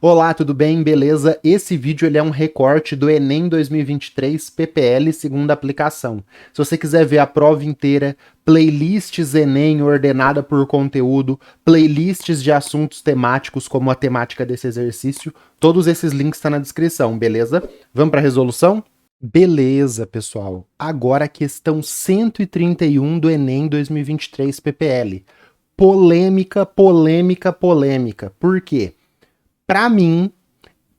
Olá, tudo bem? Beleza? Esse vídeo ele é um recorte do Enem 2023 PPL segunda aplicação. Se você quiser ver a prova inteira, playlists Enem ordenada por conteúdo, playlists de assuntos temáticos como a temática desse exercício, todos esses links estão na descrição, beleza? Vamos para a resolução? Beleza, pessoal. Agora a questão 131 do Enem 2023 PPL. Polêmica, polêmica, polêmica. Por quê? Para mim,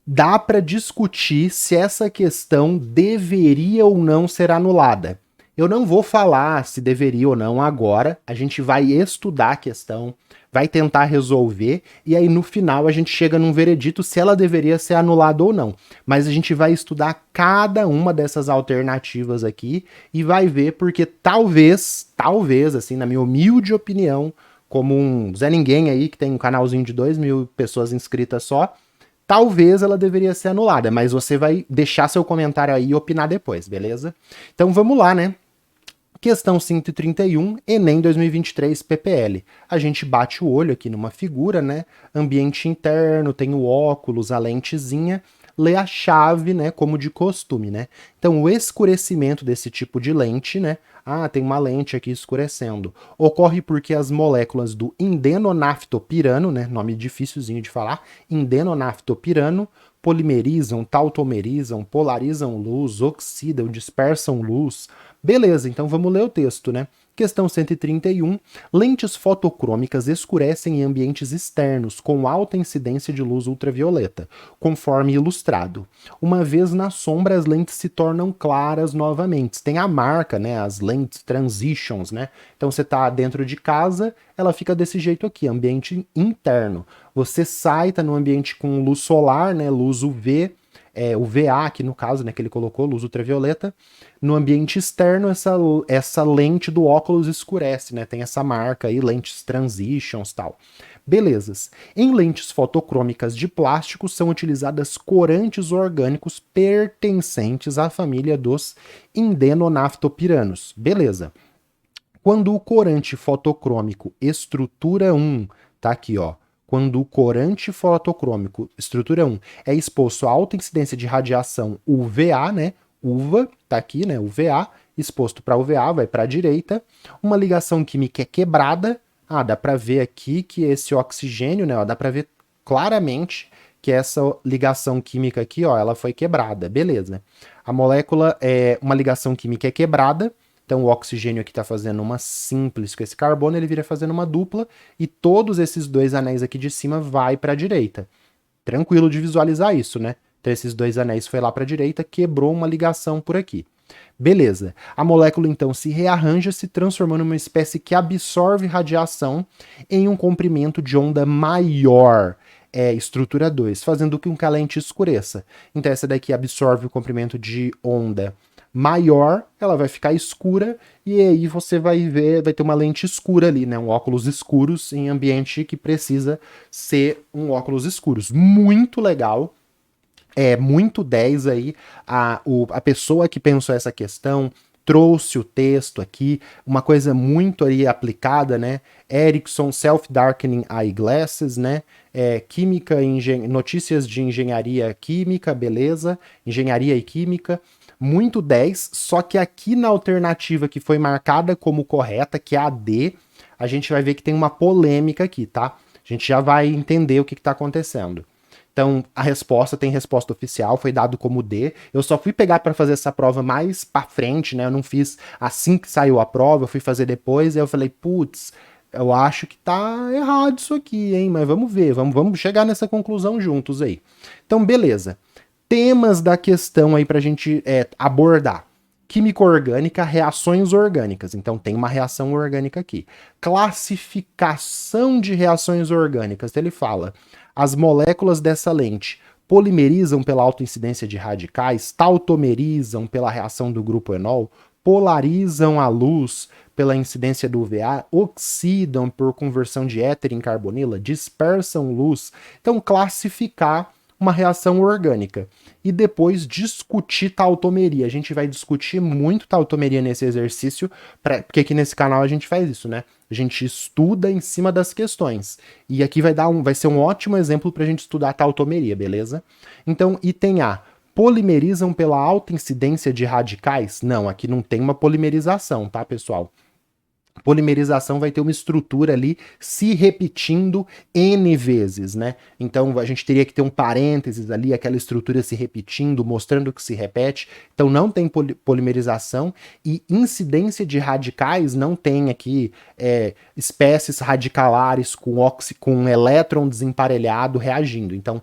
dá para discutir se essa questão deveria ou não ser anulada. Eu não vou falar se deveria ou não agora, a gente vai estudar a questão, vai tentar resolver e aí no final a gente chega num veredito se ela deveria ser anulada ou não. Mas a gente vai estudar cada uma dessas alternativas aqui e vai ver porque talvez, assim, na minha humilde opinião, como um Zé Ninguém aí que tem um canalzinho de 2.000 pessoas inscritas só, talvez ela deveria ser anulada, mas você vai deixar seu comentário aí e opinar depois, beleza? Então vamos lá, né? Questão 131, Enem 2023 PPL. A gente bate o olho aqui numa figura, né? Ambiente interno, tem o óculos, a lentezinha, lê a chave, né? Como de costume, né? Então o escurecimento desse tipo de lente, né? Ah, tem uma lente aqui escurecendo. Ocorre porque as moléculas do indenonaftopirano, né? Nome dificilzinho de falar, indenonaftopirano, polimerizam, tautomerizam, polarizam luz, oxidam, dispersam luz. Beleza, então vamos ler o texto, né? Questão 131. Lentes fotocrômicas escurecem em ambientes externos com alta incidência de luz ultravioleta, conforme ilustrado. Uma vez na sombra, as lentes se tornam claras novamente. Tem a marca, né? As lentes transitions, né? Então você tá dentro de casa, ela fica desse jeito aqui, ambiente interno. Você sai, tá no ambiente com luz solar, né? Luz UV, o VA aqui no caso, né? Que ele colocou, luz ultravioleta. No ambiente externo, essa lente do óculos escurece, né? Tem essa marca aí, lentes transitions tal. Belezas. Em lentes fotocrômicas de plástico são utilizadas corantes orgânicos pertencentes à família dos indenonaftopiranos. Beleza. Quando o corante fotocrômico estrutura 1, tá aqui, ó. Quando o corante fotocrômico estrutura 1 é exposto a alta incidência de radiação UVA, né? UVA, tá aqui, né? UVA, exposto para UVA, vai para a direita. Uma ligação química é quebrada. Ah, dá para ver aqui que esse oxigênio, né? Ó, dá para ver claramente que essa ligação química aqui, ó, ela foi quebrada. Beleza. A molécula é uma ligação química é quebrada. Então o oxigênio aqui está fazendo uma simples com esse carbono, ele vira fazendo uma dupla e todos esses dois anéis aqui de cima vai para a direita. Tranquilo de visualizar isso, né? Então esses dois anéis foi lá para a direita, quebrou uma ligação por aqui. Beleza. A molécula então se rearranja, se transformando numa espécie que absorve radiação em um comprimento de onda maior, estrutura 2, fazendo com que a lente escureça. Então essa daqui absorve o comprimento de onda maior, ela vai ficar escura e aí você vai ver, vai ter uma lente escura ali, né? Um óculos escuros em ambiente que precisa ser um óculos escuros. Muito legal. É muito 10 aí. A pessoa que pensou essa questão trouxe o texto aqui, uma coisa muito aí aplicada, né? Ericsson Self-Darkening Eyeglasses, né? Química, notícias de engenharia química, beleza? Engenharia e química muito 10, só que aqui na alternativa que foi marcada como correta, que é a D, a gente vai ver que tem uma polêmica aqui, tá? A gente já vai entender o que está acontecendo. Então, a resposta tem resposta oficial, foi dado como D. Eu só fui pegar para fazer essa prova mais para frente, né? Eu não fiz assim que saiu a prova, eu fui fazer depois, e eu falei, putz, eu acho que tá errado isso aqui, hein? Mas vamos ver, vamos chegar nessa conclusão juntos aí. Então, beleza. Temas da questão aí para a gente abordar. Química orgânica, reações orgânicas. Então tem uma reação orgânica aqui. Classificação de reações orgânicas. Ele fala: as moléculas dessa lente polimerizam pela alta incidência de radicais, tautomerizam pela reação do grupo enol, polarizam a luz pela incidência do UVA, oxidam por conversão de éter em carbonila, dispersam luz. Então classificar uma reação orgânica. E depois discutir tautomeria. A gente vai discutir muito tautomeria nesse exercício, porque aqui nesse canal a gente faz isso, né? A gente estuda em cima das questões. E aqui vai ser um ótimo exemplo para a gente estudar tautomeria, beleza? Então, item A. Polimerizam pela alta incidência de radicais? Não, aqui não tem uma polimerização, tá, pessoal? Polimerização vai ter uma estrutura ali se repetindo N vezes, né? Então a gente teria que ter um parênteses ali, aquela estrutura se repetindo, mostrando que se repete. Então não tem polimerização e incidência de radicais não tem aqui espécies radicalares com elétron desemparelhado reagindo. Então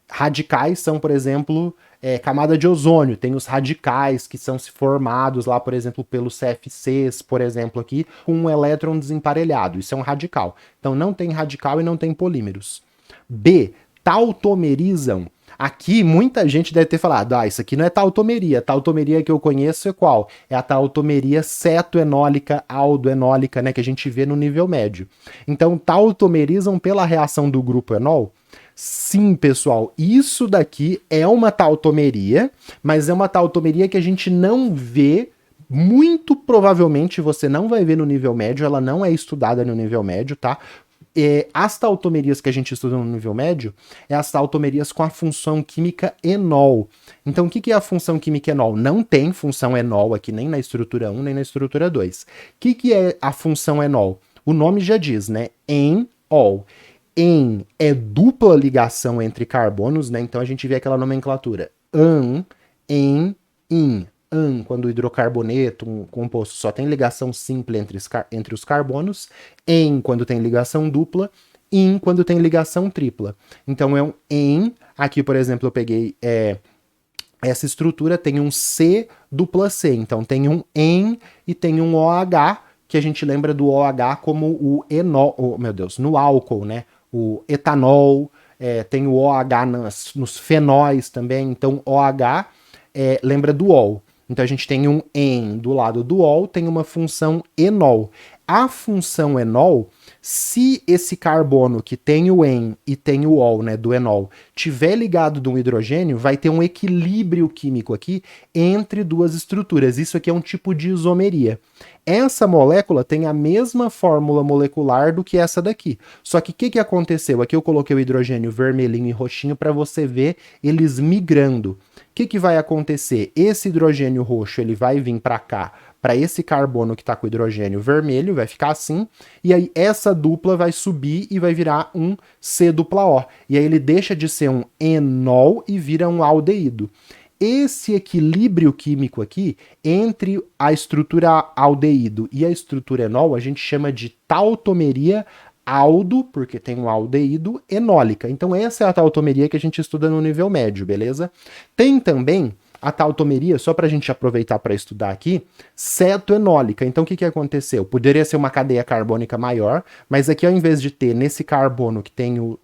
radicais são, por exemplo, camada de ozônio, tem os radicais que são se formados lá, por exemplo, pelos CFCs, por exemplo, aqui, com um elétron desemparelhado. Isso é um radical. Então não tem radical e não tem polímeros. B. Tautomerizam. Aqui muita gente deve ter falado, isso aqui não é tautomeria. A tautomeria que eu conheço é qual? É a tautomeria cetoenólica, aldoenólica, né, que a gente vê no nível médio. Então tautomerizam pela reação do grupo enol? Sim, pessoal, isso daqui é uma tautomeria, mas é uma tautomeria que a gente não vê, muito provavelmente você não vai ver no nível médio, ela não é estudada no nível médio, tá? As tautomerias que a gente estuda no nível médio é as tautomerias com a função química enol. Então, o que é a função química enol? Não tem função enol aqui, nem na estrutura 1, nem na estrutura 2. O que é a função enol? O nome já diz, né? Enol. En é dupla ligação entre carbonos, né? Então a gente vê aquela nomenclatura an, en, in. An, quando o hidrocarboneto, um composto, só tem ligação simples entre os carbonos. En, quando tem ligação dupla. In, quando tem ligação tripla. Então é um en. Aqui, por exemplo, eu peguei essa estrutura, tem um C dupla C. Então tem um en e tem um OH, que a gente lembra do OH como o enol, no álcool, né? O etanol, tem o OH nos fenóis também, então OH lembra do ol. Então a gente tem um en do lado do ol, tem uma função enol. A função enol, se esse carbono que tem o en e tem o ol, né, do enol, tiver ligado de um hidrogênio, vai ter um equilíbrio químico aqui entre duas estruturas. Isso aqui é um tipo de isomeria. Essa molécula tem a mesma fórmula molecular do que essa daqui. Só que o que aconteceu? Aqui eu coloquei o hidrogênio vermelhinho e roxinho para você ver eles migrando. O que vai acontecer? Esse hidrogênio roxo ele vai vir para cá, para esse carbono que está com o hidrogênio vermelho, vai ficar assim, e aí essa dupla vai subir e vai virar um C dupla O. E aí ele deixa de ser um enol e vira um aldeído. Esse equilíbrio químico aqui, entre a estrutura aldeído e a estrutura enol, a gente chama de tautomeria aldo, porque tem um aldeído, enólica. Então essa é a tautomeria que a gente estuda no nível médio, beleza? Tem também a tautomeria, só para a gente aproveitar para estudar aqui, cetoenólica. Então o que aconteceu? Poderia ser uma cadeia carbônica maior, mas aqui ao invés de ter nesse carbono que tem o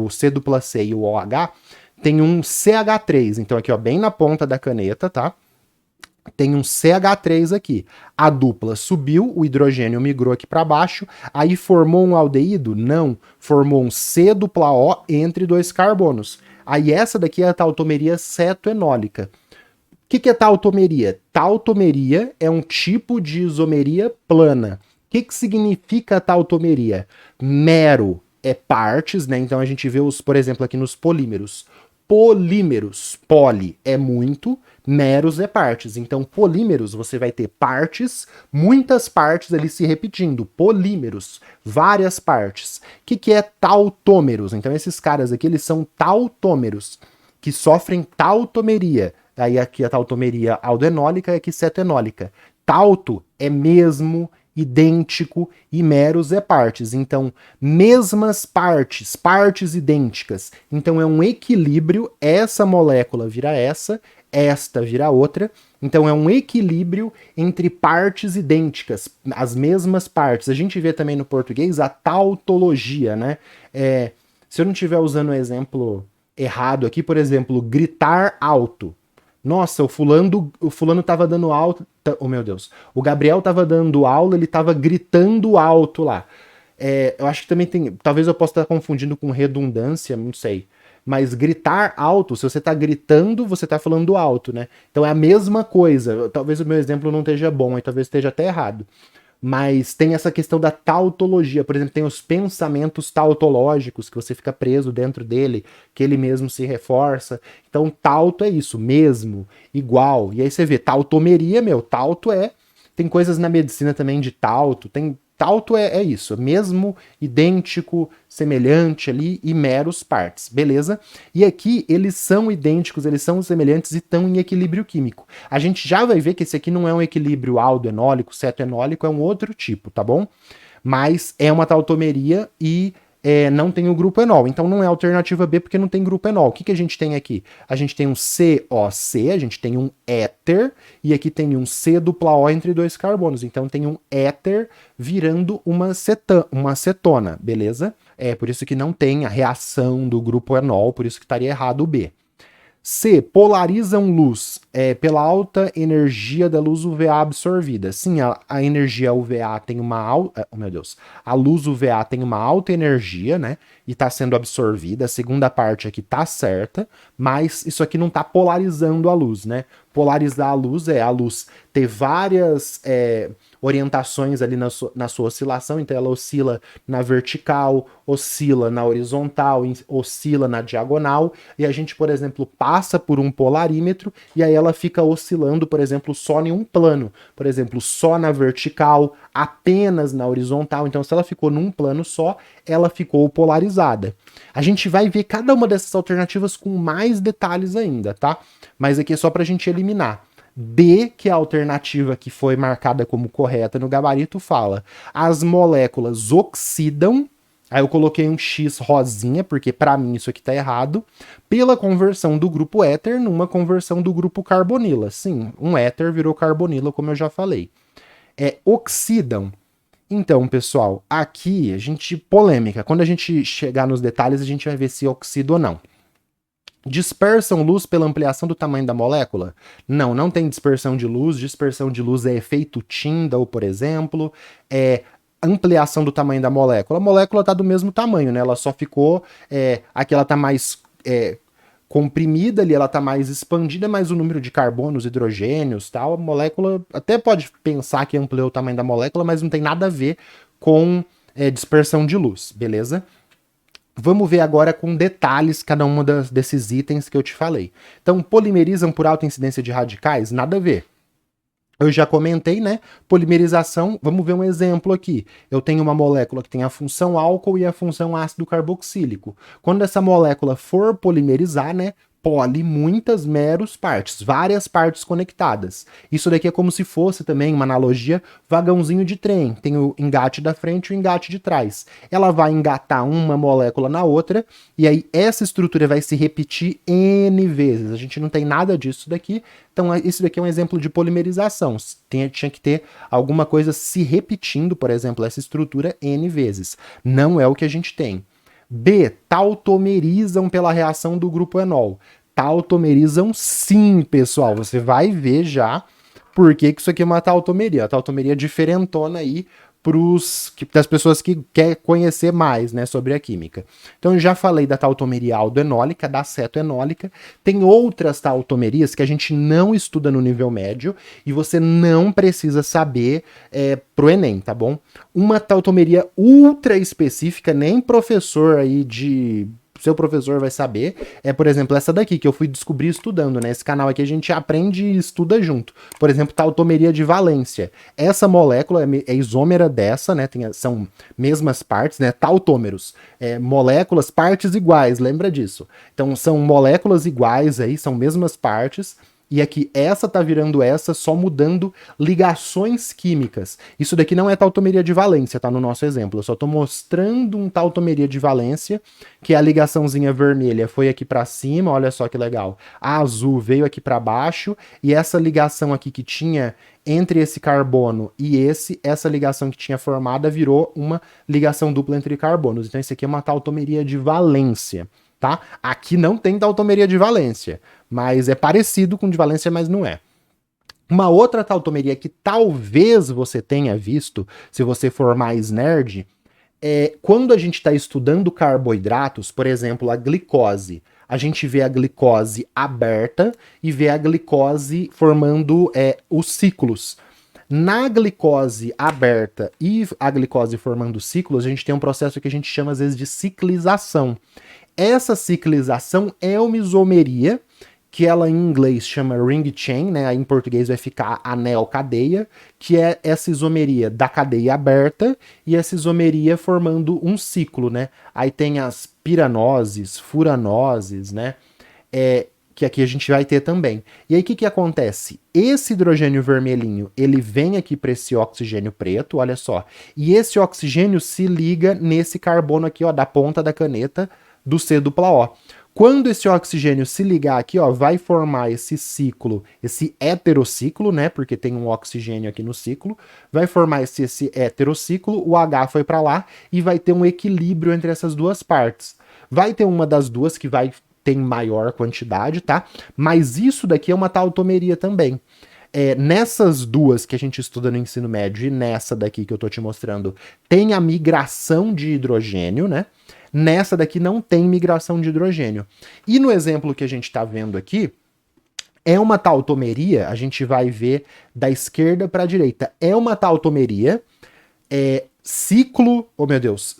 C dupla C e o OH, tem um CH3, então aqui ó, bem na ponta da caneta, tá? Tem um CH3 aqui. A dupla subiu, o hidrogênio migrou aqui para baixo, aí formou um aldeído? Não, formou um C dupla O entre dois carbonos. Aí essa daqui é a tautomeria cetoenólica. O que é tautomeria? Tautomeria é um tipo de isomeria plana. O que significa tautomeria? Mero é partes, né? Então a gente vê por exemplo, aqui nos polímeros. Polímeros, poli é muito, meros é partes. Então, polímeros, você vai ter partes, muitas partes ali se repetindo. Polímeros, várias partes. O que é tautômeros? Então, esses caras aqui, eles são tautômeros, que sofrem tautomeria. Aí aqui a tautomeria aldoenólica e aqui cetoenólica. Tauto é mesmo, idêntico, e meros é partes. Então, mesmas partes, partes idênticas. Então, é um equilíbrio, essa molécula vira esta vira outra. Então, é um equilíbrio entre partes idênticas, as mesmas partes. A gente vê também no português a tautologia, né? Se eu não estiver usando o exemplo errado aqui, por exemplo, gritar alto. Nossa, o fulano tava dando aula. Oh, meu Deus. O Gabriel tava dando aula, ele tava gritando alto lá. Eu acho que também tem. Talvez eu possa estar confundindo com redundância, não sei. Mas gritar alto, se você tá gritando, você tá falando alto, né? Então é a mesma coisa. Talvez o meu exemplo não esteja bom, aí talvez esteja até errado. Mas tem essa questão da tautologia, por exemplo, tem os pensamentos tautológicos, que você fica preso dentro dele, que ele mesmo se reforça. Então, tauto é isso, mesmo, igual. E aí você vê, tautomeria, meu, tauto é. Tem coisas na medicina também de tauto, tem. Tauto é isso, mesmo, idêntico, semelhante ali e meros partes, beleza? E aqui eles são idênticos, eles são semelhantes e estão em equilíbrio químico. A gente já vai ver que esse aqui não é um equilíbrio aldo-enólico, ceto-enólico, é um outro tipo, tá bom? Mas é uma tautomeria e não tem o grupo enol. Então não é alternativa B porque não tem grupo enol. O que a gente tem aqui? A gente tem um COC, a gente tem um éter, e aqui tem um C dupla O entre dois carbonos. Então tem um éter virando uma cetona, beleza? É por isso que não tem a reação do grupo enol, por isso que estaria errado o B. C. Polarizam luz pela alta energia da luz UVA absorvida. Sim, a energia UVA tem uma alta. Oh, meu Deus. A luz UVA tem uma alta energia, né? E está sendo absorvida. A segunda parte aqui tá certa, mas isso aqui não está polarizando a luz, né? Polarizar a luz é a luz ter várias orientações ali na sua oscilação, então ela oscila na vertical, oscila na horizontal, oscila na diagonal, e a gente, por exemplo, passa por um polarímetro e aí ela fica oscilando, por exemplo, só em um plano, por exemplo, só na vertical, apenas na horizontal, então se ela ficou num plano só, ela ficou polarizada. A gente vai ver cada uma dessas alternativas com mais detalhes ainda, tá? Mas aqui é só pra gente eliminar. D, que é a alternativa que foi marcada como correta no gabarito, fala: as moléculas oxidam. Aí eu coloquei um X rosinha, porque para mim isso aqui tá errado, pela conversão do grupo éter numa conversão do grupo carbonila. Sim, um éter virou carbonila, como eu já falei. Oxidam. Então, pessoal, aqui a gente, polêmica, quando a gente chegar nos detalhes, a gente vai ver se oxida ou não. Dispersam luz pela ampliação do tamanho da molécula? Não, não tem dispersão de luz. Dispersão de luz é efeito Tyndall, por exemplo. Ampliação do tamanho da molécula. A molécula está do mesmo tamanho, né? Ela só ficou. Aqui ela está mais comprimida ali, ela está mais expandida, mas o número de carbonos, hidrogênios, tal, a molécula até pode pensar que ampliou o tamanho da molécula, mas não tem nada a ver com dispersão de luz, beleza? Vamos ver agora com detalhes cada um desses itens que eu te falei. Então, polimerizam por alta incidência de radicais? Nada a ver. Eu já comentei, né? Polimerização, vamos ver um exemplo aqui. Eu tenho uma molécula que tem a função álcool e a função ácido carboxílico. Quando essa molécula for polimerizar, né? Poli, muitas meros partes, várias partes conectadas. Isso daqui é como se fosse também uma analogia, vagãozinho de trem. Tem o engate da frente e o engate de trás. Ela vai engatar uma molécula na outra, e aí essa estrutura vai se repetir N vezes. A gente não tem nada disso daqui, então isso daqui é um exemplo de polimerização. Tinha que ter alguma coisa se repetindo, por exemplo, essa estrutura N vezes. Não é o que a gente tem. B. Tautomerizam pela reação do grupo enol. Tautomerizam sim, pessoal. Você vai ver já por que isso aqui é uma tautomeria. A tautomeria diferentona aí das pessoas que querem conhecer mais, né, sobre a química. Então eu já falei da tautomeria aldoenólica, da cetoenólica. Tem outras tautomerias que a gente não estuda no nível médio e você não precisa saber pro Enem, tá bom? Uma tautomeria ultra específica, nem professor aí seu professor vai saber, por exemplo, essa daqui que eu fui descobrir estudando, né? Esse canal aqui a gente aprende e estuda junto. Por exemplo, tautomeria de valência. Essa molécula é isômera dessa, né? São mesmas partes, né? Tautômeros. Moléculas, partes iguais, lembra disso? Então são moléculas iguais aí, são mesmas partes. E aqui essa tá virando essa, só mudando ligações químicas. Isso daqui não é tautomeria de valência, tá? No nosso exemplo. Eu só tô mostrando um tautomeria de valência, que a ligaçãozinha vermelha foi aqui para cima, olha só que legal. A azul veio aqui para baixo, e essa ligação aqui que tinha entre esse carbono e essa ligação que tinha formada virou uma ligação dupla entre carbonos. Então isso aqui é uma tautomeria de valência. Tá? Aqui não tem tautomeria de valência, mas é parecido com de valência, mas não é. Uma outra tautomeria que talvez você tenha visto, se você for mais nerd, é quando a gente está estudando carboidratos, por exemplo, a glicose. a gente vê a glicose aberta e vê a glicose formando os ciclos. Na glicose aberta e a glicose formando ciclos, a gente tem um processo que a gente chama às vezes de ciclização. Essa ciclização é uma isomeria, que ela em inglês chama ring chain, né? Aí em português vai ficar anel cadeia, que é essa isomeria da cadeia aberta e essa isomeria formando um ciclo, né? Aí tem as piranoses, furanoses, né? Que aqui a gente vai ter também. E aí o que acontece? Esse hidrogênio vermelhinho, ele vem aqui para esse oxigênio preto, olha só. E esse oxigênio se liga nesse carbono aqui, ó, da ponta da caneta do C-O. Quando esse oxigênio se ligar aqui, ó, vai formar esse ciclo, esse heterociclo, né? Porque tem um oxigênio aqui no ciclo. Vai formar esse heterociclo, o H foi para lá e vai ter um equilíbrio entre essas duas partes. Vai ter uma das duas que vai ter maior quantidade, tá? Mas isso daqui é uma tautomeria também. Nessas duas que a gente estuda no ensino médio e nessa daqui que eu tô te mostrando, tem a migração de hidrogênio, né? Nessa daqui não tem migração de hidrogênio. E no exemplo que a gente está vendo aqui, é uma tautomeria, a gente vai ver da esquerda para a direita. É uma tautomeria, ciclo, oh meu Deus,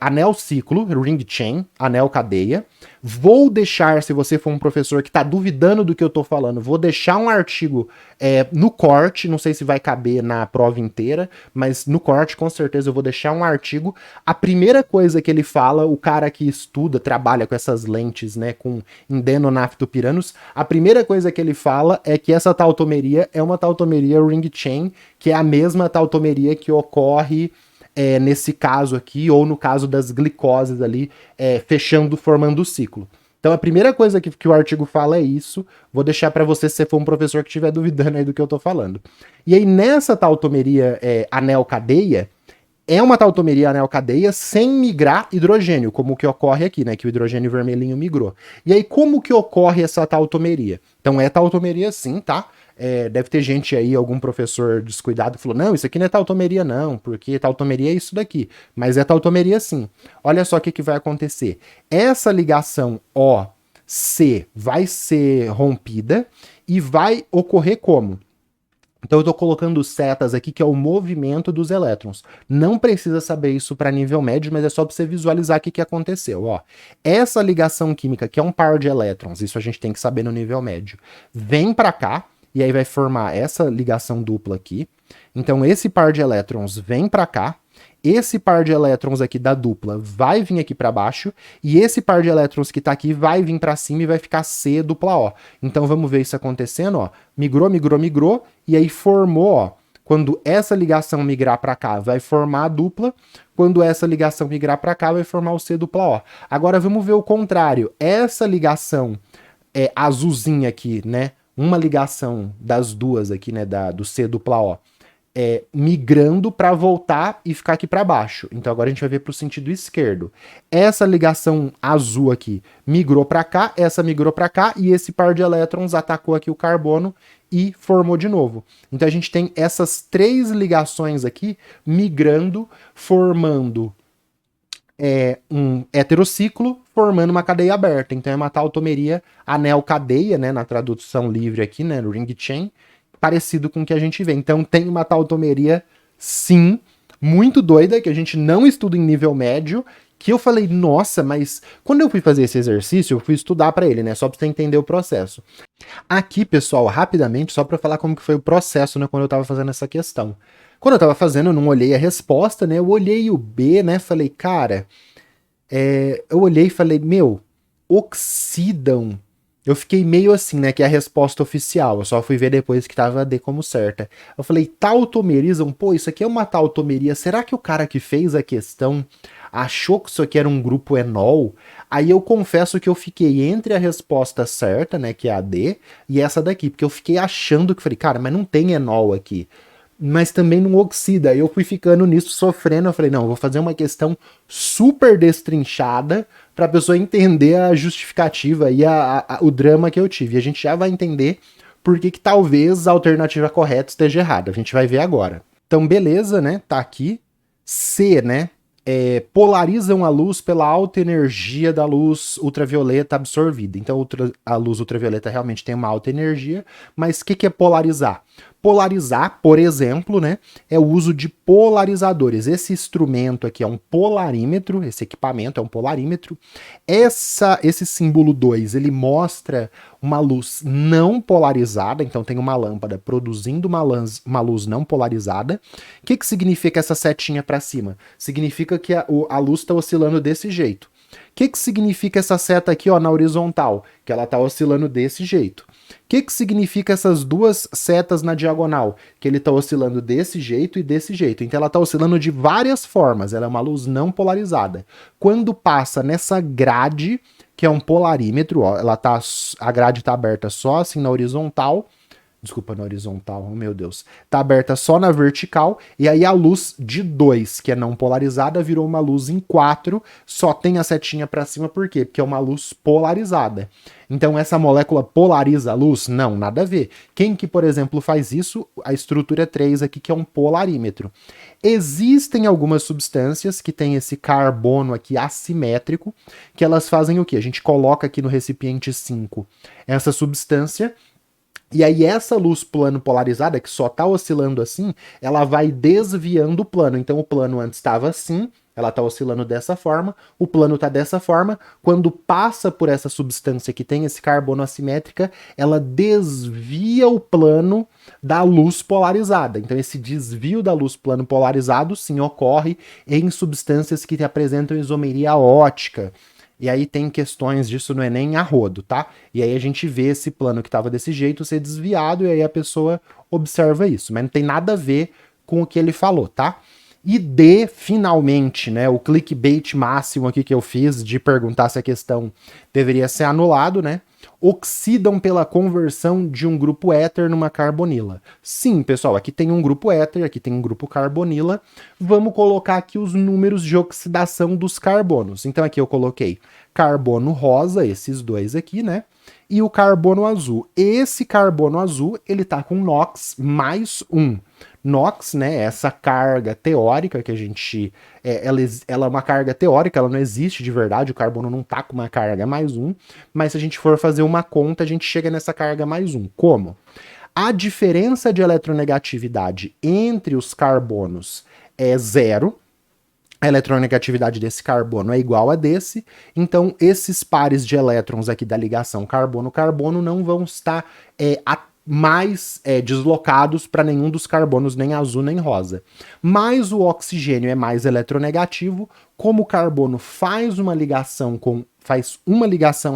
anel ciclo, ring chain, anel cadeia. Vou deixar, se você for um professor que está duvidando do que eu estou falando, vou deixar um artigo no corte, não sei se vai caber na prova inteira, mas no corte com certeza eu vou deixar um artigo. A primeira coisa que ele fala, o cara que estuda, trabalha com essas lentes, né, com indenonaftopiranus, a primeira coisa que ele fala é que essa tautomeria é uma tautomeria ring chain, que é a mesma tautomeria que ocorre nesse caso aqui, ou no caso das glicoses ali, formando o ciclo. Então a primeira coisa que o artigo fala é isso. Vou deixar para você, se você for um professor que estiver duvidando aí do que eu tô falando. E aí nessa tautomeria anel-cadeia, é uma tautomeria anel-cadeia sem migrar hidrogênio, como o que ocorre aqui, né? Que o hidrogênio vermelhinho migrou. E aí como que ocorre essa tautomeria? Então é tautomeria sim, tá? Deve ter gente aí, algum professor descuidado, que falou, não, isso aqui não é tautomeria não, porque tautomeria é isso daqui. Mas é tautomeria sim. Olha só o que vai acontecer. Essa ligação OC vai ser rompida e vai ocorrer como? Então eu estou colocando setas aqui, que é o movimento dos elétrons. Não precisa saber isso para nível médio, mas é só para você visualizar o que aconteceu. Ó, essa ligação química, que é um par de elétrons, isso a gente tem que saber no nível médio, vem para cá, e aí vai formar essa ligação dupla aqui. Então esse par de elétrons vem para cá, esse par de elétrons aqui da dupla vai vir aqui para baixo, e esse par de elétrons que está aqui vai vir para cima e vai ficar C dupla O. Então vamos ver isso acontecendo, ó. Migrou, migrou, migrou, e aí formou, ó. Quando essa ligação migrar para cá, vai formar a dupla. Quando essa ligação migrar para cá, vai formar o C dupla O. Agora vamos ver o contrário. Essa ligação azulzinha aqui, né? Uma ligação das duas aqui, né, do C dupla O, migrando para voltar e ficar aqui para baixo. Então agora a gente vai ver para o sentido esquerdo. Essa ligação azul aqui migrou para cá, essa migrou para cá, e esse par de elétrons atacou aqui o carbono e formou de novo. Então a gente tem essas três ligações aqui migrando, formando um heterociclo, formando uma cadeia aberta. Então é uma tautomeria anel-cadeia, né, na tradução livre aqui, né, no ring chain, parecido com o que a gente vê. Então tem uma tautomeria, sim, muito doida, que a gente não estuda em nível médio, que eu falei, nossa, mas quando eu fui fazer esse exercício, eu fui estudar para ele, né, só para você entender o processo. Aqui, pessoal, rapidamente, só para falar como que foi o processo, né, quando eu estava fazendo essa questão. Quando eu estava fazendo, eu não olhei a resposta, né, eu olhei o B, né, falei, cara, eu olhei e falei, meu, oxidam. Eu fiquei meio assim, né, que é a resposta oficial, eu só fui ver depois que tava D como certa. Eu falei, tautomerizam? Pô, isso aqui é uma tautomeria, será que o cara que fez a questão achou que isso aqui era um grupo enol? Aí eu confesso que eu fiquei entre a resposta certa, né, que é a D, e essa daqui, porque eu fiquei achando que, falei, cara, mas não tem enol aqui. Mas também não oxida. Eu fui ficando nisso, sofrendo. Eu falei, não, eu vou fazer uma questão super destrinchada para a pessoa entender a justificativa e o drama que eu tive. E a gente já vai entender por que talvez a alternativa correta esteja errada. A gente vai ver agora. Então, beleza, né? Tá aqui. C, né? polarizam a luz pela alta energia da luz ultravioleta absorvida. Então, a luz ultravioleta realmente tem uma alta energia, mas o que é polarizar? Polarizar, por exemplo, né, é o uso de polarizadores. Esse instrumento aqui é um polarímetro, esse equipamento é um polarímetro. Esse símbolo 2, ele mostra uma luz não polarizada, então tem uma lâmpada produzindo uma luz não polarizada. O que significa essa setinha para cima? Significa que a luz está oscilando desse jeito. O que significa essa seta aqui, ó, na horizontal? Que ela está oscilando desse jeito. O que significa essas duas setas na diagonal? Que ele está oscilando desse jeito e desse jeito. Então ela está oscilando de várias formas, ela é uma luz não polarizada. Quando passa nessa grade, que é um polarímetro, ó, a grade está aberta só assim na horizontal, desculpa, na horizontal, oh meu Deus, tá aberta só na vertical, e aí a luz de 2, que é não polarizada, virou uma luz em 4, só tem a setinha para cima, por quê? Porque é uma luz polarizada. Então essa molécula polariza a luz? Não, nada a ver. Quem que, por exemplo, faz isso? A estrutura 3 aqui, que é um polarímetro. Existem algumas substâncias que têm esse carbono aqui assimétrico, que elas fazem o quê? A gente coloca aqui no recipiente 5 essa substância, e aí essa luz plano polarizada, que só está oscilando assim, ela vai desviando o plano. Então o plano antes estava assim, ela está oscilando dessa forma, o plano está dessa forma. Quando passa por essa substância que tem esse carbono assimétrica, ela desvia o plano da luz polarizada. Então esse desvio da luz plano polarizado, sim, ocorre em substâncias que apresentam isomeria ótica. E aí tem questões disso no Enem a rodo, tá? E aí a gente vê esse plano que estava desse jeito ser desviado e aí a pessoa observa isso. Mas não tem nada a ver com o que ele falou, tá? E D, finalmente, né, o clickbait máximo aqui que eu fiz de perguntar se a questão deveria ser anulado, né? Oxidam pela conversão de um grupo éter numa carbonila. Sim, pessoal, aqui tem um grupo éter, aqui tem um grupo carbonila. Vamos colocar aqui os números de oxidação dos carbonos. Então aqui eu coloquei carbono rosa, esses dois aqui, né? E o carbono azul. Esse carbono azul, ele tá com NOx mais 1. NOx, né, essa carga teórica que a gente... ela é uma carga teórica, ela não existe de verdade, o carbono não tá com uma carga mais 1, mas se a gente for fazer uma conta, a gente chega nessa carga mais 1. Como? A diferença de eletronegatividade entre os carbonos é 0, a eletronegatividade desse carbono é igual a desse, então esses pares de elétrons aqui da ligação carbono-carbono não vão estar mais deslocados para nenhum dos carbonos, nem azul nem rosa. Mas o oxigênio é mais eletronegativo, como o carbono faz uma ligação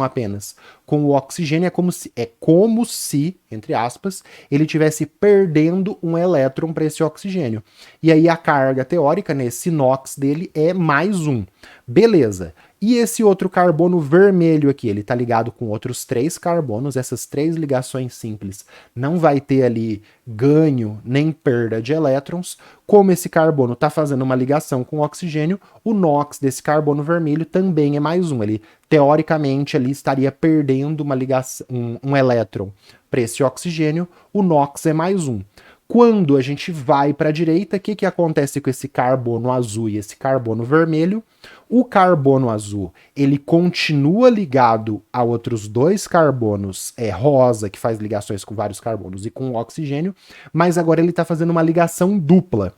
apenas com o oxigênio, é como se, entre aspas, ele estivesse perdendo um elétron para esse oxigênio. E aí a carga teórica, nesse NOx dele, é mais 1. Beleza. E esse outro carbono vermelho aqui, ele está ligado com outros 3 carbonos, essas 3 ligações simples não vai ter ali ganho nem perda de elétrons. Como esse carbono está fazendo uma ligação com o oxigênio, o NOx desse carbono vermelho também é mais 1. Ele, teoricamente, ali estaria perdendo uma ligação, um elétron para esse oxigênio, o NOx é mais 1. Quando a gente vai para a direita, o que acontece com esse carbono azul e esse carbono vermelho? O carbono azul, ele continua ligado a outros 2 carbonos rosa, que faz ligações com vários carbonos, e com o oxigênio, mas agora ele está fazendo uma ligação dupla.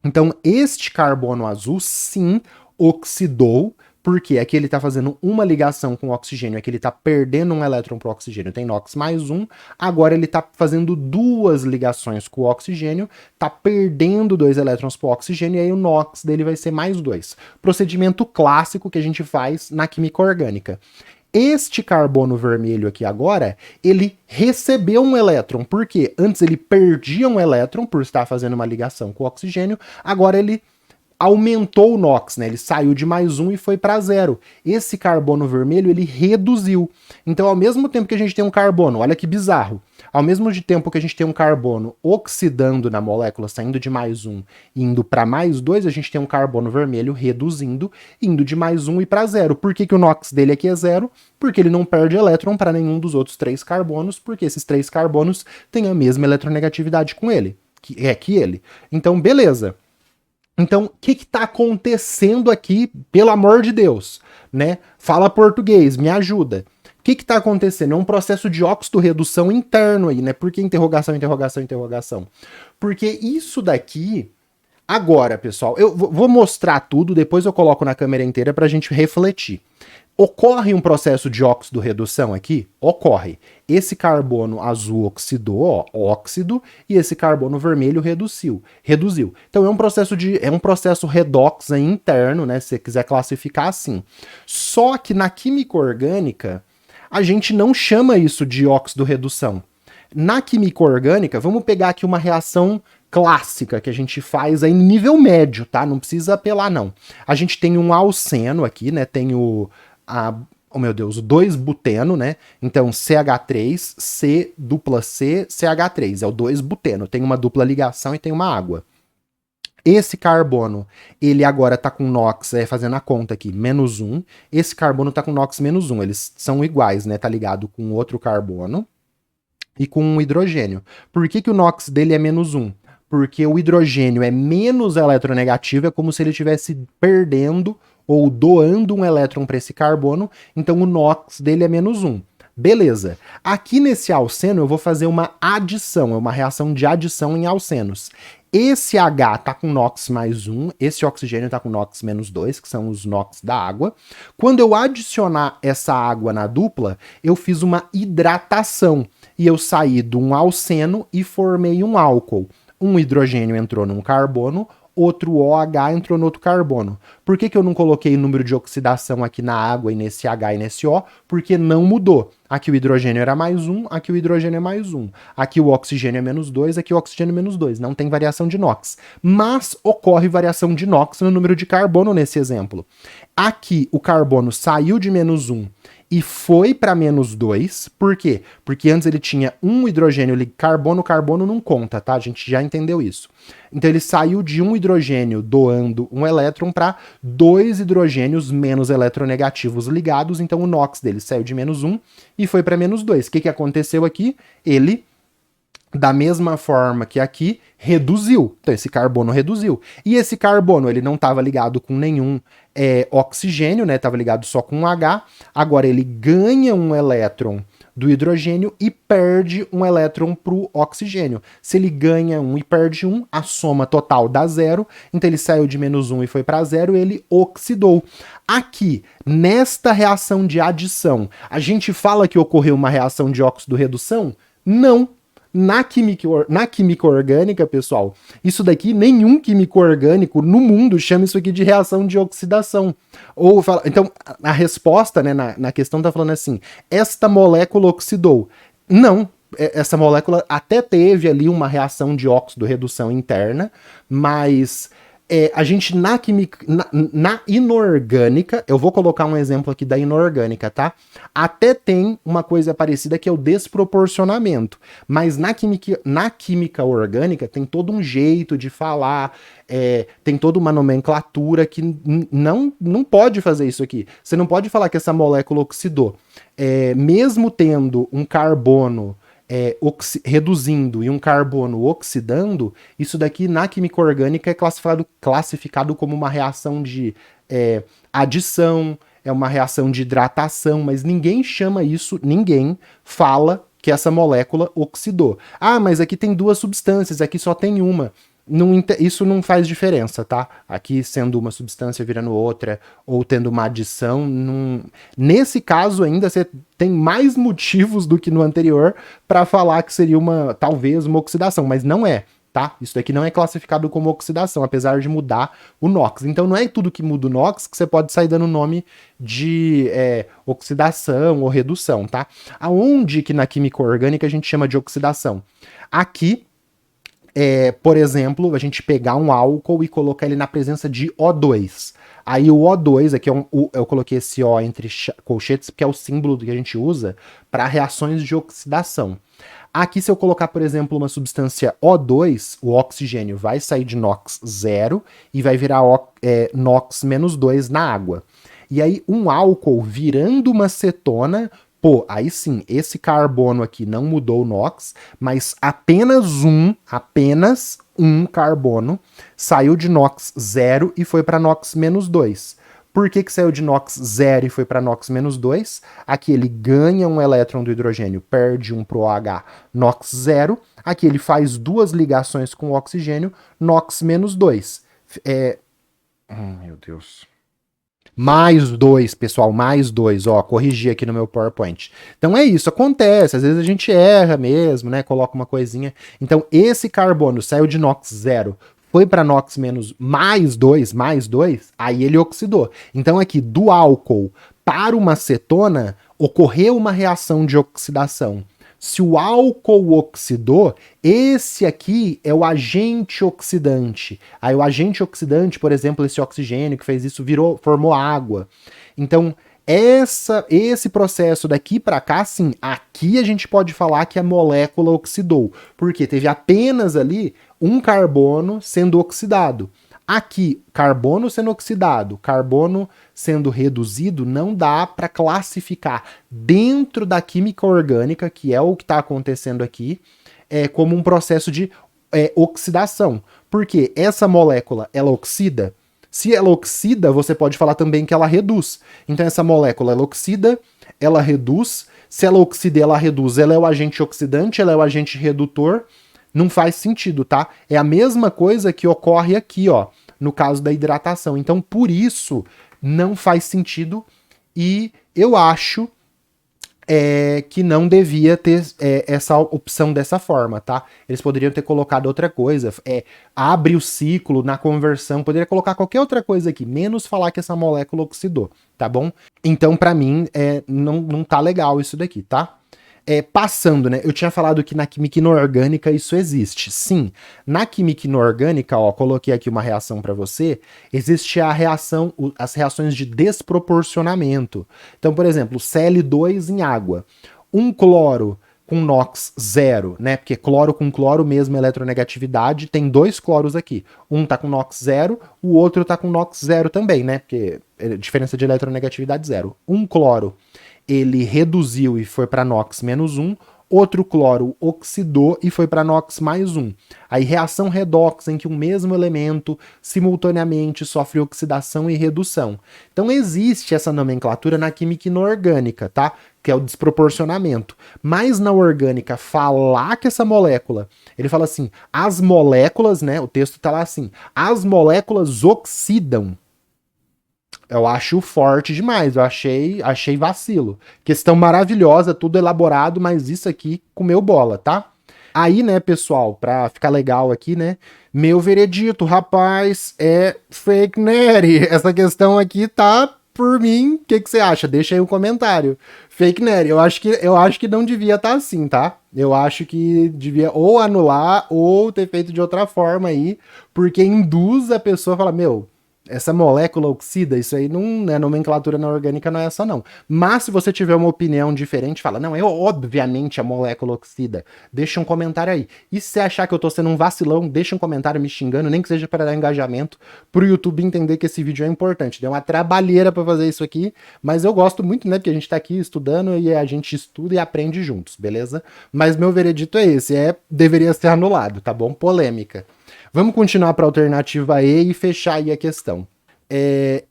Então, este carbono azul, sim, oxidou, porque aqui ele está fazendo uma ligação com o oxigênio, aqui ele está perdendo um elétron para o oxigênio, tem NOx mais 1, agora ele está fazendo 2 ligações com o oxigênio, está perdendo 2 elétrons para o oxigênio, e aí o NOx dele vai ser mais 2. Procedimento clássico que a gente faz na química orgânica. Este carbono vermelho aqui agora, ele recebeu um elétron, porque antes ele perdia um elétron por estar fazendo uma ligação com o oxigênio, agora ele aumentou o NOx, né? Ele saiu de mais 1 e foi para 0. Esse carbono vermelho, ele reduziu. Então, ao mesmo tempo que a gente tem um carbono, olha que bizarro, ao mesmo tempo que a gente tem um carbono oxidando na molécula, saindo de mais 1 e indo para mais 2, a gente tem um carbono vermelho reduzindo, indo de mais 1 e para 0. Por que o NOx dele aqui é 0? Porque ele não perde elétron para nenhum dos outros 3 carbonos, porque esses 3 carbonos têm a mesma eletronegatividade com ele, que ele. Então, beleza. Então, o que está acontecendo aqui, pelo amor de Deus? Né? Fala português, me ajuda. O que está acontecendo? É um processo de óxido-redução interno aí, né? Por que interrogação, interrogação, interrogação? Porque isso daqui... Agora, pessoal, eu vou mostrar tudo, depois eu coloco na câmera inteira para a gente refletir. Ocorre um processo de óxido-redução aqui? Ocorre. Esse carbono azul oxidou, ó, óxido, e esse carbono vermelho reduziu. Então é um processo redox aí interno, né? Se você quiser classificar assim. Só que na química orgânica, a gente não chama isso de óxido-redução. Na química orgânica, vamos pegar aqui uma reação clássica que a gente faz aí em nível médio, tá? Não precisa apelar, não. A gente tem um alceno aqui, né? Tem o 2-buteno, né? Então, CH3, C, dupla C, CH3. É o 2-buteno. Tem uma dupla ligação e tem uma água. Esse carbono, ele agora tá com NOx, fazendo a conta aqui, -1. Esse carbono tá com NOx -1. Eles são iguais, né? Tá ligado com outro carbono e com um hidrogênio. Por que o NOx dele é -1? Porque o hidrogênio é menos eletronegativo, é como se ele estivesse perdendo ou doando um elétron para esse carbono, então o NOx dele é -1. Beleza. Aqui nesse alceno eu vou fazer uma adição, é uma reação de adição em alcenos. Esse H tá com NOx +1, esse oxigênio tá com NOx -2, que são os NOx da água. Quando eu adicionar essa água na dupla, eu fiz uma hidratação e eu saí de um alceno e formei um álcool. Um hidrogênio entrou num carbono, outro OH entrou no outro carbono. Por que eu não coloquei número de oxidação aqui na água e nesse H e nesse O? Porque não mudou. Aqui o hidrogênio era +1, aqui o hidrogênio é +1. Aqui o oxigênio é -2, aqui o oxigênio é -2. Não tem variação de NOx. Mas ocorre variação de NOx no número de carbono nesse exemplo. Aqui o carbono saiu de -1 e foi para -2, por quê? Porque antes ele tinha um hidrogênio, carbono não conta, tá? A gente já entendeu isso. Então ele saiu de um hidrogênio doando um elétron para 2 hidrogênios menos eletronegativos ligados, então o NOx dele saiu de -1 e foi para -2. O que aconteceu aqui? Ele, da mesma forma que aqui, reduziu. Então esse carbono reduziu. E esse carbono, ele não estava ligado com nenhum oxigênio, né? Estava ligado só com um H. Agora ele ganha um elétron do hidrogênio e perde um elétron para o oxigênio. Se ele ganha um e perde um, a soma total dá 0. Então ele saiu de -1 e foi para 0, ele oxidou. Aqui, nesta reação de adição, a gente fala que ocorreu uma reação de óxido-redução? Não. Na química orgânica, pessoal, isso daqui, nenhum químico orgânico no mundo chama isso aqui de reação de oxidação. Ou fala, então, a resposta, né, na questão tá falando assim, esta molécula oxidou. Não, essa molécula até teve ali uma reação de óxido-redução interna, mas a gente na inorgânica, eu vou colocar um exemplo aqui da inorgânica, tá? Até tem uma coisa parecida que é o desproporcionamento, mas na química orgânica tem todo um jeito de falar, tem toda uma nomenclatura que não pode fazer isso aqui. Você não pode falar que essa molécula oxidou. Mesmo tendo um carbono reduzindo e um carbono oxidando, isso daqui na química orgânica é classificado como uma reação de adição, é uma reação de hidratação, mas ninguém chama isso, ninguém fala que essa molécula oxidou. Ah, mas aqui tem duas substâncias, aqui só tem uma. Isso não faz diferença, tá? Aqui sendo uma substância virando outra, ou tendo uma adição, nesse caso ainda você tem mais motivos do que no anterior para falar que seria talvez uma oxidação, mas não é, tá? Isso daqui não é classificado como oxidação, apesar de mudar o NOx. Então não é tudo que muda o NOx que você pode sair dando nome de oxidação ou redução, tá? Aonde que na química orgânica a gente chama de oxidação? Aqui, por exemplo, a gente pegar um álcool e colocar ele na presença de O2. Aí o O2, aqui eu coloquei esse O entre colchetes, porque é o símbolo que a gente usa para reações de oxidação. Aqui, se eu colocar, por exemplo, uma substância O2, o oxigênio vai sair de NOx 0 e vai virar NOx -2 na água. E aí, um álcool virando uma cetona Pô, aí sim, esse carbono aqui não mudou o NOx, mas apenas um carbono saiu de NOx 0 e foi para NOx menos 2. Por que saiu de NOx 0 e foi para NOx menos 2? Aqui ele ganha um elétron do hidrogênio, perde um pro OH, NOx 0. Aqui ele faz duas ligações com o oxigênio, NOx menos 2. Meu Deus. Mais 2, pessoal, mais 2, ó, corrigi aqui no meu PowerPoint. Então é isso, acontece, às vezes a gente erra mesmo, né, coloca uma coisinha. Então esse carbono saiu de NOx 0, foi para NOx menos mais 2, aí ele oxidou. Então aqui, do álcool para uma cetona, ocorreu uma reação de oxidação. Se o álcool oxidou, esse aqui é o agente oxidante. Aí o agente oxidante, por exemplo, esse oxigênio que fez isso, formou água. Então, esse processo daqui para cá, sim, aqui a gente pode falar que a molécula oxidou, porque teve apenas ali um carbono sendo oxidado. Aqui, carbono sendo oxidado, carbono sendo reduzido, não dá para classificar dentro da química orgânica, que é o que está acontecendo aqui, como um processo de oxidação. Porque essa molécula, ela oxida. Se ela oxida, você pode falar também que ela reduz. Então essa molécula, ela oxida, ela reduz. Se ela oxida e ela reduz, ela é o agente oxidante, ela é o agente redutor. Não faz sentido, tá? É a mesma coisa que ocorre aqui, ó, no caso da hidratação. Então, por isso, não faz sentido e eu acho que não devia ter essa opção dessa forma, tá? Eles poderiam ter colocado outra coisa, abre o ciclo na conversão, poderia colocar qualquer outra coisa aqui, menos falar que essa molécula oxidou, tá bom? Então, pra mim, não tá legal isso daqui, tá? Passando, né? Eu tinha falado que na química inorgânica isso existe. Sim, na química inorgânica, ó, coloquei aqui uma reação para você. Existe a reação, as reações de desproporcionamento. Então, por exemplo, Cl2 em água. Um cloro com NOx 0, né? Porque cloro com cloro, mesma eletronegatividade, tem dois cloros aqui. Um tá com NOx 0, o outro tá com NOx 0 também, né? Porque diferença de eletronegatividade 0. Um cloro ele reduziu e foi para NOx menos 1, outro cloro oxidou e foi para NOx mais 1. Aí reação redox em que um mesmo elemento simultaneamente sofre oxidação e redução. Então existe essa nomenclatura na química inorgânica, tá? Que é o desproporcionamento. Mas na orgânica, falar que essa molécula, ele fala assim, as moléculas, né? O texto tá lá assim, as moléculas oxidam. Eu acho forte demais, eu achei vacilo. Questão maravilhosa, tudo elaborado, mas isso aqui comeu bola, tá? Aí, né, pessoal, pra ficar legal aqui, né, meu veredito, rapaz, é fake neri. Essa questão aqui tá por mim, o que você acha? Deixa aí um comentário. Fake neri, eu acho que não devia estar assim, tá? Eu acho que devia ou anular ou ter feito de outra forma aí, porque induz a pessoa a falar, meu, essa molécula oxida, isso aí não é nomenclatura na orgânica, não é essa não. Mas se você tiver uma opinião diferente, fala, não, obviamente a molécula oxida. Deixa um comentário aí. E se você achar que eu tô sendo um vacilão, deixa um comentário me xingando, nem que seja para dar engajamento, pro YouTube entender que esse vídeo é importante. Deu uma trabalheira para fazer isso aqui, mas eu gosto muito, né, porque a gente tá aqui estudando e a gente estuda e aprende juntos, beleza? Mas meu veredito é esse, deveria ser anulado, tá bom? Polêmica. Vamos continuar para a alternativa E e fechar aí a questão.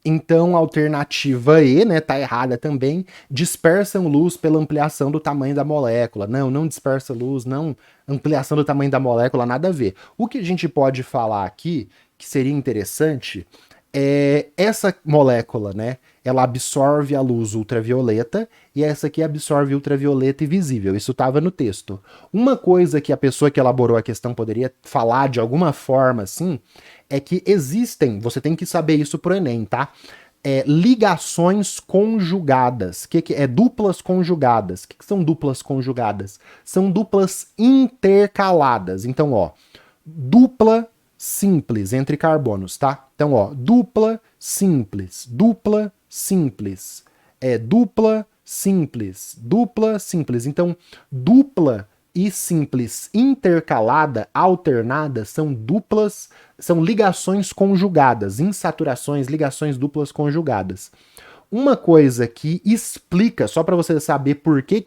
Então, a alternativa E, né, tá errada também. Dispersam luz pela ampliação do tamanho da molécula. Não dispersa luz, não ampliação do tamanho da molécula, nada a ver. O que a gente pode falar aqui, que seria interessante, essa molécula, né, ela absorve a luz ultravioleta e essa aqui absorve ultravioleta invisível. Isso estava no texto. Uma coisa que a pessoa que elaborou a questão poderia falar de alguma forma assim é que existem, você tem que saber isso pro Enem, tá? Ligações conjugadas. Que é duplas conjugadas? O que são duplas conjugadas? São duplas intercaladas. Então, ó, dupla simples entre carbonos, tá? Então, ó, dupla simples, dupla simples, dupla simples, dupla simples. Então, dupla e simples intercalada, alternada, são ligações conjugadas, insaturações, ligações duplas conjugadas. uma coisa que explica, só para você saber por que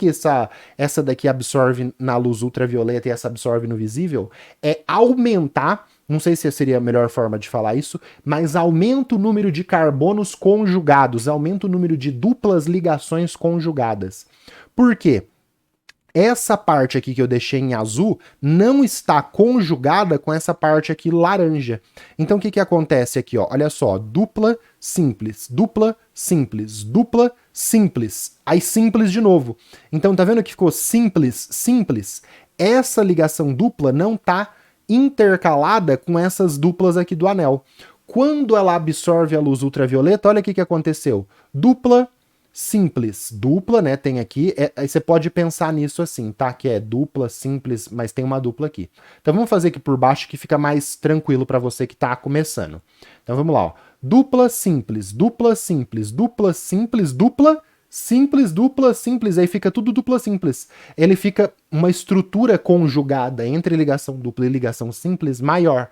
essa daqui absorve na luz ultravioleta e essa absorve no visível, é aumentar, não sei se seria a melhor forma de falar isso, mas aumenta o número de carbonos conjugados, aumenta o número de duplas ligações conjugadas. Por quê? Essa parte aqui que eu deixei em azul não está conjugada com essa parte aqui laranja. Então o que acontece aqui? Ó? Olha só, dupla, simples, dupla, simples, dupla, simples. Aí simples de novo. Então tá vendo que ficou simples, simples? Essa ligação dupla não está intercalada com essas duplas aqui do anel. Quando ela absorve a luz ultravioleta, olha o que aconteceu. Dupla, simples, dupla, né, tem aqui, aí você pode pensar nisso assim, tá, que é dupla, simples, mas tem uma dupla aqui. Então vamos fazer aqui por baixo que fica mais tranquilo para você que tá começando. Então vamos lá, ó. Dupla, simples, dupla, simples, dupla, simples, dupla, simples, dupla, simples, aí fica tudo dupla simples. Ele fica uma estrutura conjugada entre ligação dupla e ligação simples maior.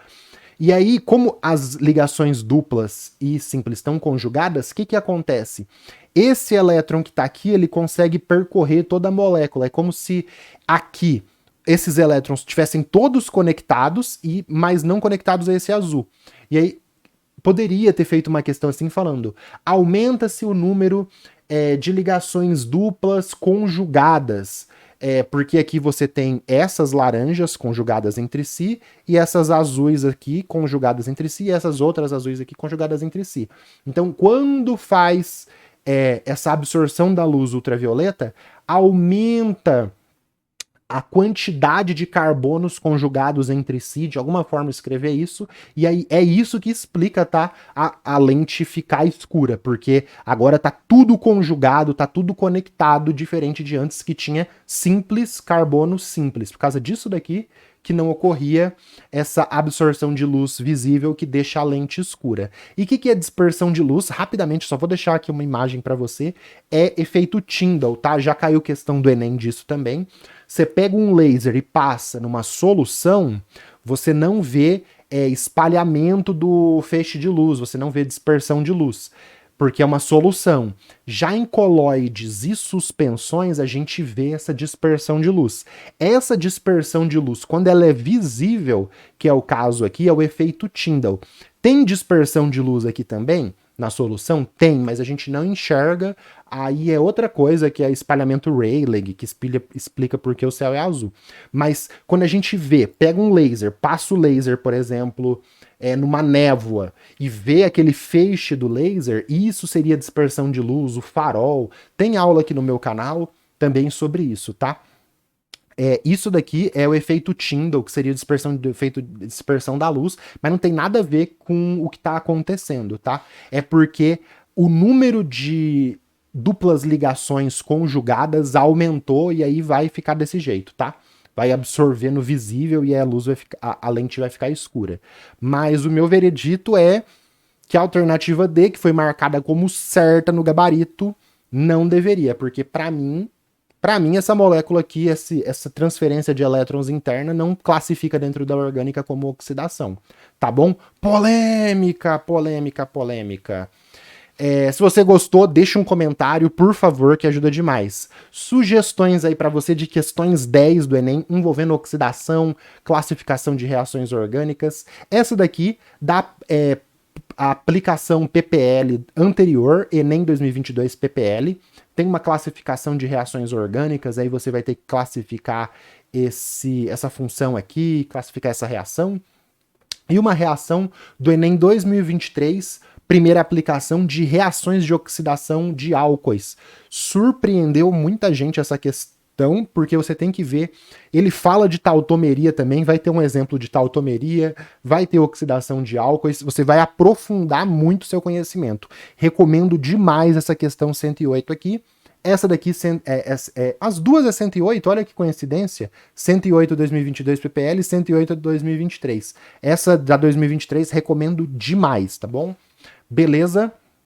E aí, como as ligações duplas e simples estão conjugadas, o que acontece? Esse elétron que está aqui, ele consegue percorrer toda a molécula. É como se aqui esses elétrons estivessem todos conectados, mas não conectados a esse azul. E aí, poderia ter feito uma questão assim falando, aumenta-se o número de ligações duplas conjugadas. Porque aqui você tem essas laranjas conjugadas entre si e essas azuis aqui conjugadas entre si e essas outras azuis aqui conjugadas entre si. Então, quando faz essa absorção da luz ultravioleta, aumenta a quantidade de carbonos conjugados entre si, de alguma forma escrever isso, e aí é isso que explica, tá, a lente ficar escura, porque agora tá tudo conjugado, tá tudo conectado, diferente de antes que tinha simples, carbono simples. Por causa disso daqui que não ocorria essa absorção de luz visível que deixa a lente escura. E o que é dispersão de luz? Rapidamente, só vou deixar aqui uma imagem para você, é efeito Tyndall, tá? Já caiu questão do Enem disso também. Você pega um laser e passa numa solução, você não vê espalhamento do feixe de luz, você não vê dispersão de luz, porque é uma solução. Já em coloides e suspensões, a gente vê essa dispersão de luz. Essa dispersão de luz, quando ela é visível, que é o caso aqui, é o efeito Tyndall. Tem dispersão de luz aqui também? Na solução? Tem, mas a gente não enxerga. Aí é outra coisa, que é espalhamento Rayleigh, que explica por que o céu é azul. Mas quando a gente vê, pega um laser, passa o laser, por exemplo, numa névoa, e vê aquele feixe do laser, isso seria dispersão de luz, o farol. Tem aula aqui no meu canal também sobre isso, tá? Isso daqui é o efeito Tyndall, que seria efeito dispersão da luz, mas não tem nada a ver com o que está acontecendo, tá? É porque o número de duplas ligações conjugadas aumentou e aí vai ficar desse jeito, tá? Vai absorver no visível e a luz a lente vai ficar escura. Mas o meu veredito é que a alternativa D, que foi marcada como certa no gabarito, não deveria, porque para mim, essa molécula aqui, essa transferência de elétrons interna não classifica dentro da orgânica como oxidação, tá bom? Polêmica, polêmica, polêmica. Se você gostou, deixa um comentário, por favor, que ajuda demais. Sugestões aí para você de questões 10 do Enem envolvendo oxidação, classificação de reações orgânicas. Essa daqui dá a aplicação PPL anterior, Enem 2022 PPL. Tem uma classificação de reações orgânicas, aí você vai ter que classificar essa função aqui, classificar essa reação. E uma reação do Enem 2023, primeira aplicação de reações de oxidação de álcoois. Surpreendeu muita gente essa questão, porque você tem que ver, ele fala de tautomeria também, vai ter um exemplo de tautomeria, vai ter oxidação de álcoois, você vai aprofundar muito seu conhecimento. Recomendo demais essa questão 108 aqui. Essa daqui, as duas é 108, olha que coincidência, 108 2022 PPL e 108 2023. Essa da 2023 recomendo demais, tá bom? Beleza?